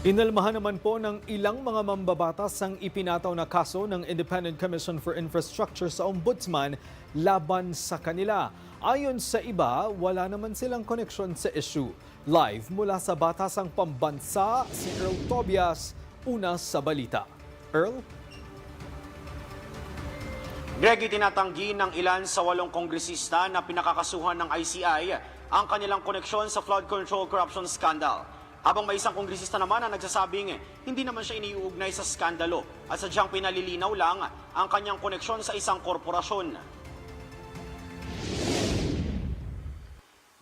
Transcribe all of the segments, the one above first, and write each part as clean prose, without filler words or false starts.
Inalmahan naman po ng ilang mga mambabatas ang ipinataw na kaso ng Independent Commission for Infrastructure sa Ombudsman laban sa kanila. Ayon sa iba, wala naman silang koneksyon sa issue. Live mula sa Batasang Pambansa, si Earl Tobias, una sa balita. Earl? Greg, itinatanggi ng ilan sa 8 kongresista na pinakakasuhan ng ICI ang kanilang koneksyon sa flood control corruption scandal. Habang may isang kongresista naman na nagsasabing hindi naman siya iniuugnay sa skandalo at sadyang pinalilinaw lang ang kanyang koneksyon sa isang korporasyon.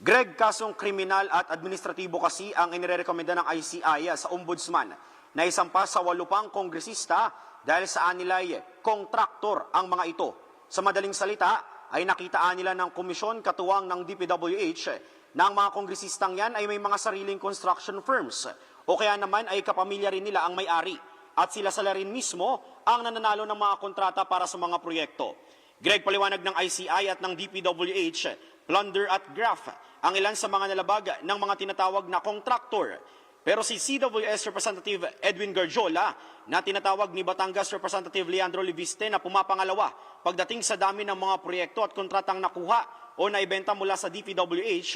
Greg, kasong kriminal at administratibo kasi ang inirekomenda ng ICI sa Ombudsman na isampa sa 8 pang kongresista dahil sa anilay kontraktor ang mga ito. Sa madaling salita ay nakitaan nila ng komisyon katuwang ng DPWH na ang mga kongresistang yan ay may mga sariling construction firms o kaya naman ay kapamilya rin nila ang may-ari at sila rin mismo ang nananalo ng mga kontrata para sa mga proyekto. Greg, paliwanag ng ICI at ng DPWH, plunder at graft ang ilan sa mga nalabag ng mga tinatawag na contractor. Pero si CWS Representative Edwin Garjola na tinatawag ni Batangas Representative Leandro Liviste na pumapangalawa pagdating sa dami ng mga proyekto at kontratang nakuha o naibenta mula sa DPWH,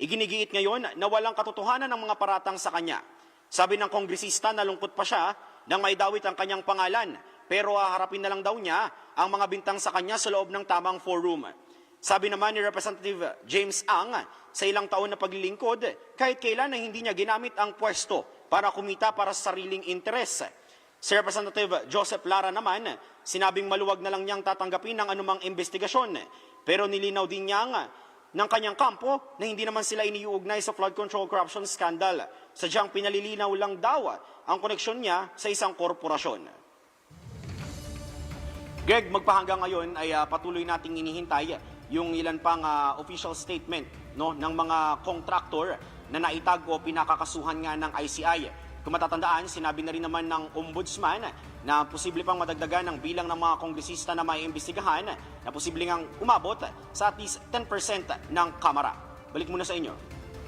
iginigiit ngayon na walang katotohanan ng mga paratang sa kanya. Sabi ng kongresista, nalungkot pa siya nang maidawit ang kanyang pangalan, pero haharapin na lang daw niya ang mga bintang sa kanya sa loob ng tamang forum. Sabi naman ni Representative James Ang, sa ilang taon na paglilingkod, kahit kailan na hindi niya ginamit ang pwesto para kumita para sa sariling interes. Si Representative Joseph Lara naman, sinabing maluwag na lang niyang tatanggapin ng anumang investigasyon. Pero nilinaw din niyang ng kanyang kampo na hindi naman sila iniuugnay sa flood control corruption scandal. Sadyang pinalilinaw lang daw ang koneksyon niya sa isang korporasyon. Greg, magpahanggang ngayon ay patuloy nating inihintay yung ilan pang official statement ng mga contractor na naitag o pinakakasuhan nga ng ICI. Kung matatandaan, sinabi na rin naman ng Ombudsman na posible pang madagdagan ang bilang ng mga kongresista na may imbestigahan na posible ngang umabot sa at least 10% ng Kamara. Balik muna sa inyo.